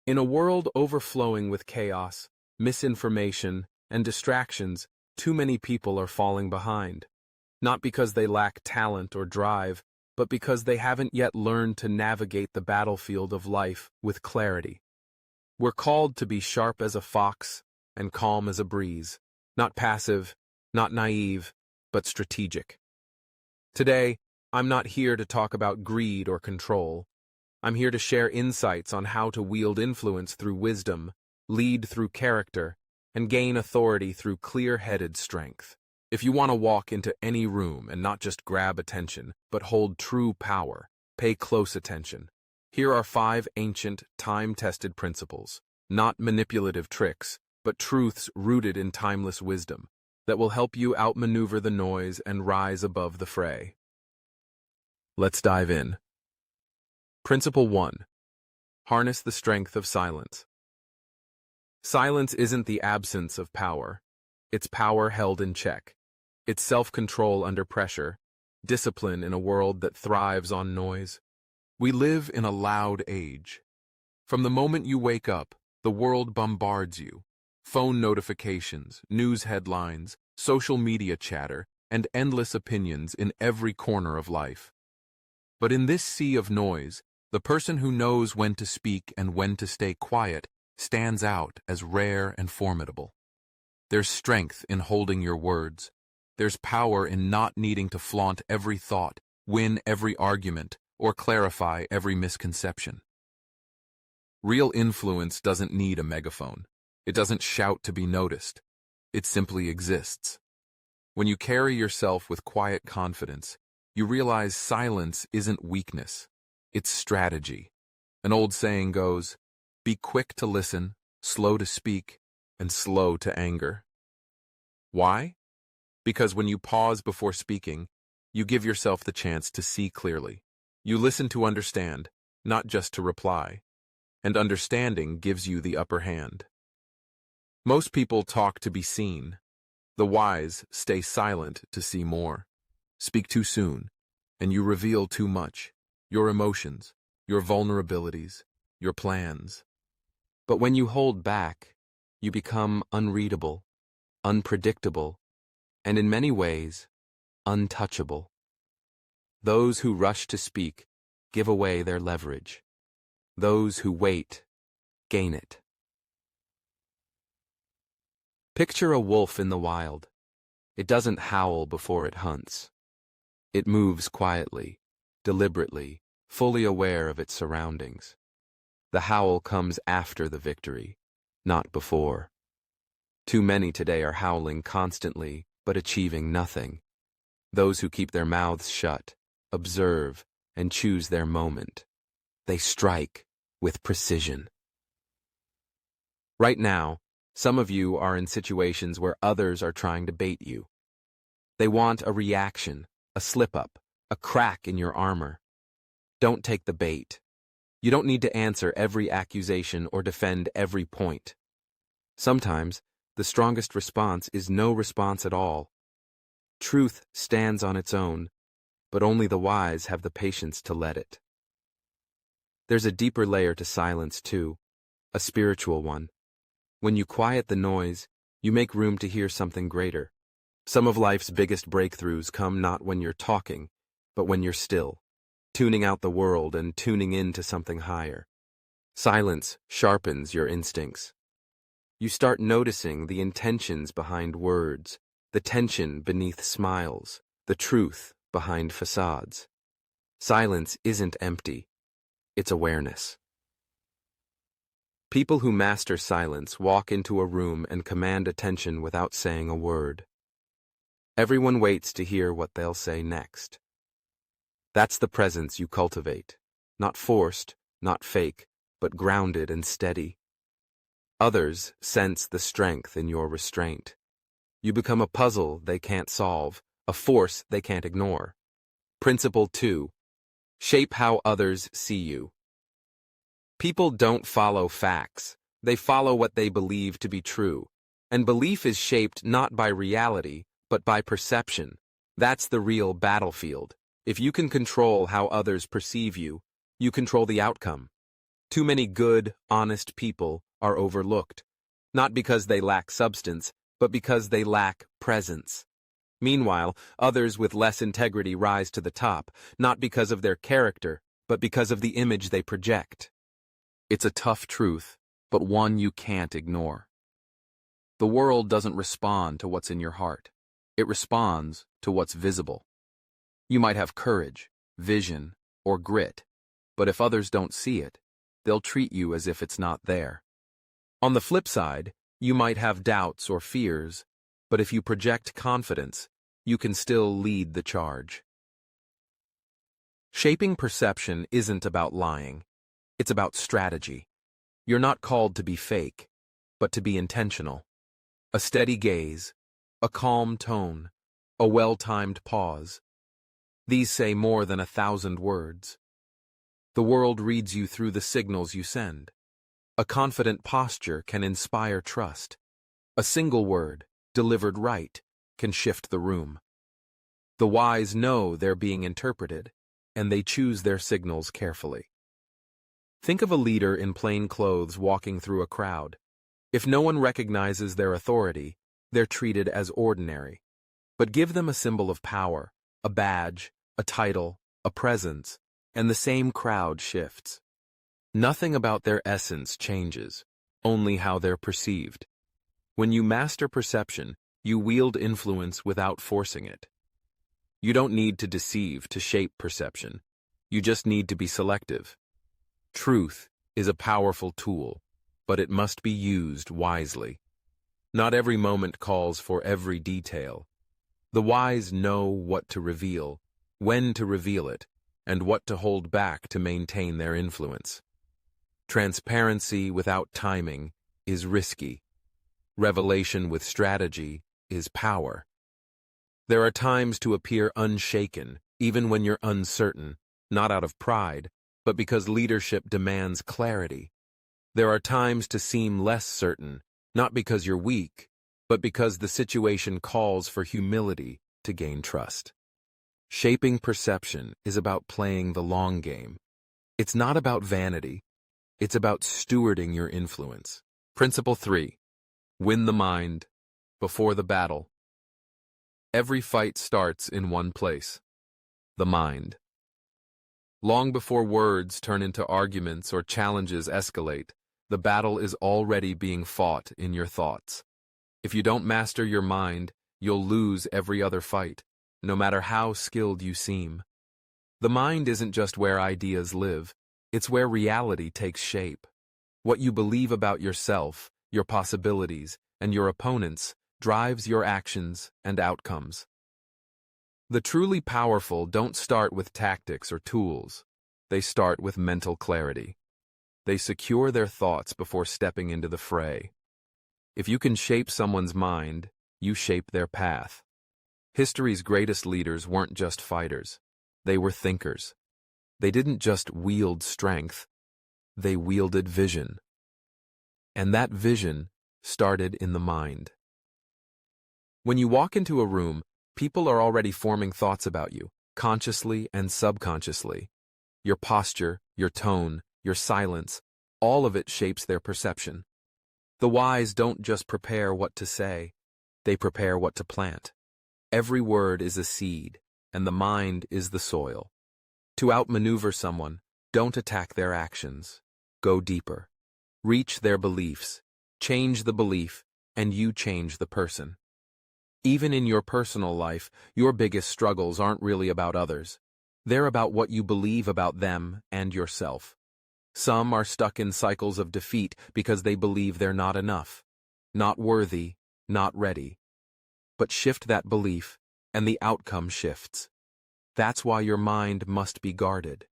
In a world overflowing with chaos, misinformation, and distractions, too many people are falling behind. Not because they lack talent or drive, but because they haven't yet learned to navigate the battlefield of life with clarity. We're called to be sharp as a fox and calm as a breeze, not passive, not naive, but strategic. Today, I'm not here to talk about greed or control. I'm here to share insights on how to wield influence through wisdom, lead through character, and gain authority through clear-headed strength. If you want to walk into any room and not just grab attention, but hold true power, pay close attention. Here are 5 ancient, time-tested principles, not manipulative tricks, but truths rooted in timeless wisdom, that will help you outmaneuver the noise and rise above the fray. Let's dive in. Principle 1. Harness the strength of silence. Silence isn't the absence of power. It's power held in check. It's self-control under pressure, discipline in a world that thrives on noise. We live in a loud age. From the moment you wake up, the world bombards you. Phone notifications, news headlines, social media chatter, and endless opinions in every corner of life. But in this sea of noise, the person who knows when to speak and when to stay quiet stands out as rare and formidable. There's strength in holding your words. There's power in not needing to flaunt every thought, win every argument, or clarify every misconception. Real influence doesn't need a megaphone. It doesn't shout to be noticed. It simply exists. When you carry yourself with quiet confidence, you realize silence isn't weakness. It's strategy. An old saying goes, be quick to listen, slow to speak, and slow to anger. Why? Because when you pause before speaking, you give yourself the chance to see clearly. You listen to understand, not just to reply. And understanding gives you the upper hand. Most people talk to be seen. The wise stay silent to see more. Speak too soon, and you reveal too much. Your emotions, your vulnerabilities, your plans. But when you hold back, you become unreadable, unpredictable, and in many ways, untouchable. Those who rush to speak give away their leverage. Those who wait gain it. Picture a wolf in the wild. It doesn't howl before it hunts. It moves quietly, deliberately, fully aware of its surroundings. The howl comes after the victory, not before. Too many today are howling constantly, but achieving nothing. Those who keep their mouths shut, observe, and choose their moment. They strike with precision. Right now, some of you are in situations where others are trying to bait you. They want a reaction, a slip-up, a crack in your armor. Don't take the bait. You don't need to answer every accusation or defend every point. Sometimes, the strongest response is no response at all. Truth stands on its own, but only the wise have the patience to let it. There's a deeper layer to silence, too, a spiritual one. When you quiet the noise, you make room to hear something greater. Some of life's biggest breakthroughs come not when you're talking, but when you're still, tuning out the world and tuning in to something higher. Silence sharpens your instincts. You start noticing the intentions behind words, the tension beneath smiles, the truth behind facades. Silence isn't empty. It's awareness. People who master silence walk into a room and command attention without saying a word. Everyone waits to hear what they'll say next. That's the presence you cultivate. Not forced, not fake, but grounded and steady. Others sense the strength in your restraint. You become a puzzle they can't solve, a force they can't ignore. Principle 2. Shape how others see you. People don't follow facts. They follow what they believe to be true. And belief is shaped not by reality, but by perception. That's the real battlefield. If you can control how others perceive you, you control the outcome. Too many good, honest people are overlooked, not because they lack substance, but because they lack presence. Meanwhile, others with less integrity rise to the top, not because of their character, but because of the image they project. It's a tough truth, but one you can't ignore. The world doesn't respond to what's in your heart. It responds to what's visible. You might have courage, vision, or grit, but if others don't see it, they'll treat you as if it's not there. On the flip side, you might have doubts or fears, but if you project confidence, you can still lead the charge. Shaping perception isn't about lying. It's about strategy. You're not called to be fake, but to be intentional. A steady gaze, a calm tone, a well-timed pause. These say more than 1,000 words. The world reads you through the signals you send. A confident posture can inspire trust. A single word, delivered right, can shift the room. The wise know they're being interpreted, and they choose their signals carefully. Think of a leader in plain clothes walking through a crowd. If no one recognizes their authority, they're treated as ordinary. But give them a symbol of power, a badge, a title, a presence, and the same crowd shifts. Nothing about their essence changes, only how they're perceived. When you master perception, you wield influence without forcing it. You don't need to deceive to shape perception. You just need to be selective. Truth is a powerful tool, but it must be used wisely. Not every moment calls for every detail. The wise know what to reveal, when to reveal it, and what to hold back to maintain their influence. Transparency without timing is risky. Revelation with strategy is power. There are times to appear unshaken, even when you're uncertain, not out of pride, but because leadership demands clarity. There are times to seem less certain, not because you're weak, but because the situation calls for humility to gain trust. Shaping perception is about playing the long game. It's not about vanity. It's about stewarding your influence. Principle 3. Win the mind before the battle. Every fight starts in one place, the mind. Long before words turn into arguments or challenges escalate, the battle is already being fought in your thoughts. If you don't master your mind, you'll lose every other fight, no matter how skilled you seem. The mind isn't just where ideas live, it's where reality takes shape. What you believe about yourself, your possibilities, and your opponents drives your actions and outcomes. The truly powerful don't start with tactics or tools. They start with mental clarity. They secure their thoughts before stepping into the fray. If you can shape someone's mind, you shape their path. History's greatest leaders weren't just fighters. They were thinkers. They didn't just wield strength. They wielded vision. And that vision started in the mind. When you walk into a room, people are already forming thoughts about you, consciously and subconsciously. Your posture, your tone, your silence, all of it shapes their perception. The wise don't just prepare what to say, they prepare what to plant. Every word is a seed, and the mind is the soil. To outmaneuver someone, don't attack their actions. Go deeper. Reach their beliefs. Change the belief, and you change the person. Even in your personal life, your biggest struggles aren't really about others. They're about what you believe about them and yourself. Some are stuck in cycles of defeat because they believe they're not enough, not worthy, not ready. But shift that belief, and the outcome shifts. That's why your mind must be guarded.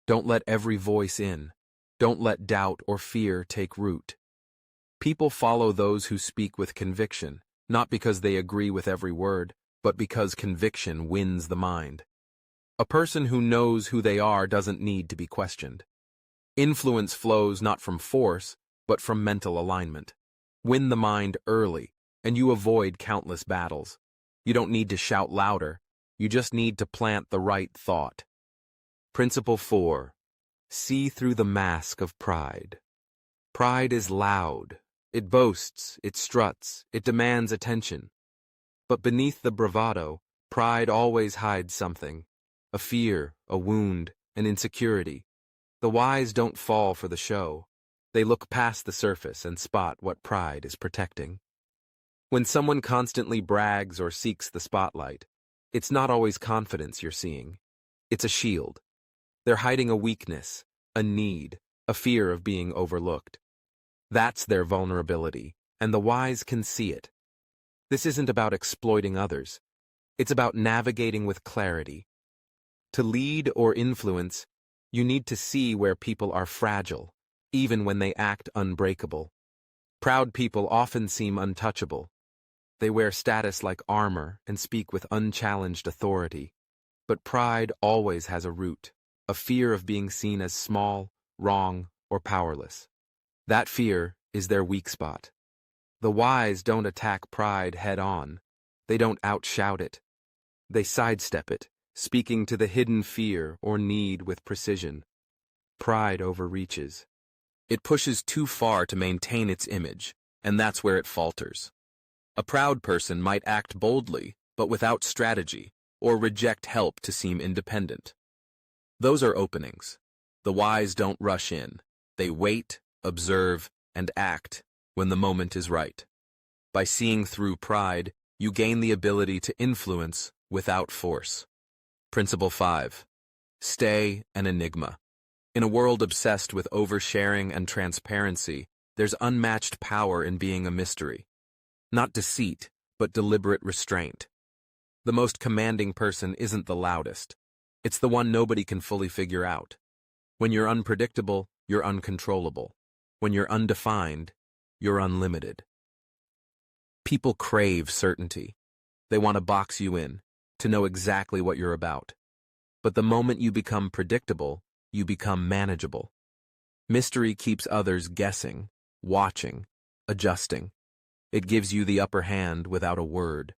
Don't let every voice in. Don't let doubt or fear take root. People follow those who speak with conviction, not because they agree with every word, but because conviction wins the mind. A person who knows who they are doesn't need to be questioned. Influence flows not from force, but from mental alignment. Win the mind early, and you avoid countless battles. You don't need to shout louder, you just need to plant the right thought. Principle 4. See through the mask of pride. Pride is loud. It boasts, it struts, it demands attention. But beneath the bravado, pride always hides something. A fear, a wound, an insecurity. The wise don't fall for the show. They look past the surface and spot what pride is protecting. When someone constantly brags or seeks the spotlight, it's not always confidence you're seeing. It's a shield. They're hiding a weakness, a need, a fear of being overlooked. That's their vulnerability, and the wise can see it. This isn't about exploiting others. It's about navigating with clarity. To lead or influence, you need to see where people are fragile, even when they act unbreakable. Proud people often seem untouchable. They wear status like armor and speak with unchallenged authority. But pride always has a root, a fear of being seen as small, wrong, or powerless. That fear is their weak spot. The wise don't attack pride head-on. They don't outshout it. They sidestep it, speaking to the hidden fear or need with precision. Pride overreaches. It pushes too far to maintain its image, and that's where it falters. A proud person might act boldly, but without strategy, or reject help to seem independent. Those are openings. The wise don't rush in. They wait, observe, and act when the moment is right. By seeing through pride, you gain the ability to influence without force. Principle 5. Stay an enigma. In a world obsessed with oversharing and transparency, there's unmatched power in being a mystery. Not deceit, but deliberate restraint. The most commanding person isn't the loudest. It's the one nobody can fully figure out. When you're unpredictable, you're uncontrollable. When you're undefined, you're unlimited. People crave certainty. They want to box you in, to know exactly what you're about. But the moment you become predictable, you become manageable. Mystery keeps others guessing, watching, adjusting. It gives you the upper hand without a word.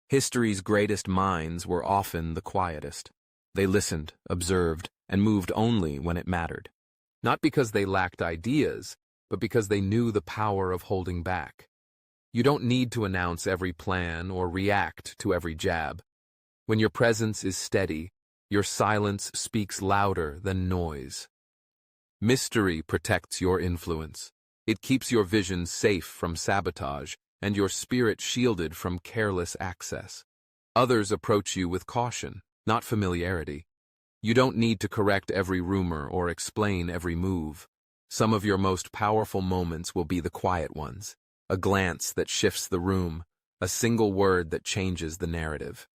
History's greatest minds were often the quietest. They listened, observed, and moved only when it mattered. Not because they lacked ideas, but because they knew the power of holding back. You don't need to announce every plan or react to every jab. When your presence is steady, your silence speaks louder than noise. Mystery protects your influence. It keeps your vision safe from sabotage and your spirit shielded from careless access. Others approach you with caution, not familiarity. You don't need to correct every rumor or explain every move. Some of your most powerful moments will be the quiet ones. A glance that shifts the room, a single word that changes the narrative.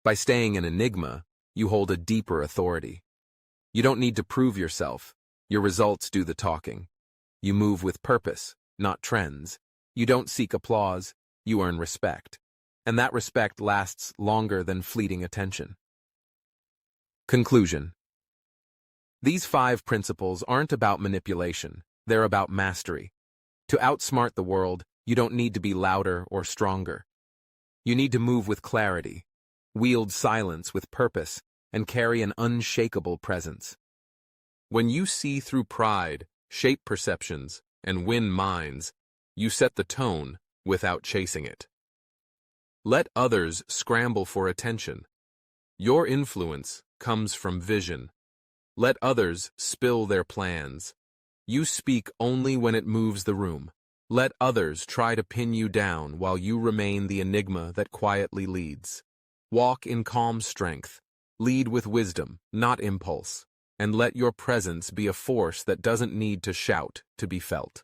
By staying an enigma, you hold a deeper authority. You don't need to prove yourself. Your results do the talking. You move with purpose, not trends. You don't seek applause, you earn respect. And that respect lasts longer than fleeting attention. Conclusion. These 5 principles aren't about manipulation, they're about mastery. To outsmart the world, you don't need to be louder or stronger. You need to move with clarity, wield silence with purpose, and carry an unshakable presence. When you see through pride, shape perceptions, and win minds, you set the tone without chasing it. Let others scramble for attention. Your influence comes from vision. Let others spill their plans. You speak only when it moves the room. Let others try to pin you down while you remain the enigma that quietly leads. Walk in calm strength. Lead with wisdom, not impulse. And let your presence be a force that doesn't need to shout to be felt.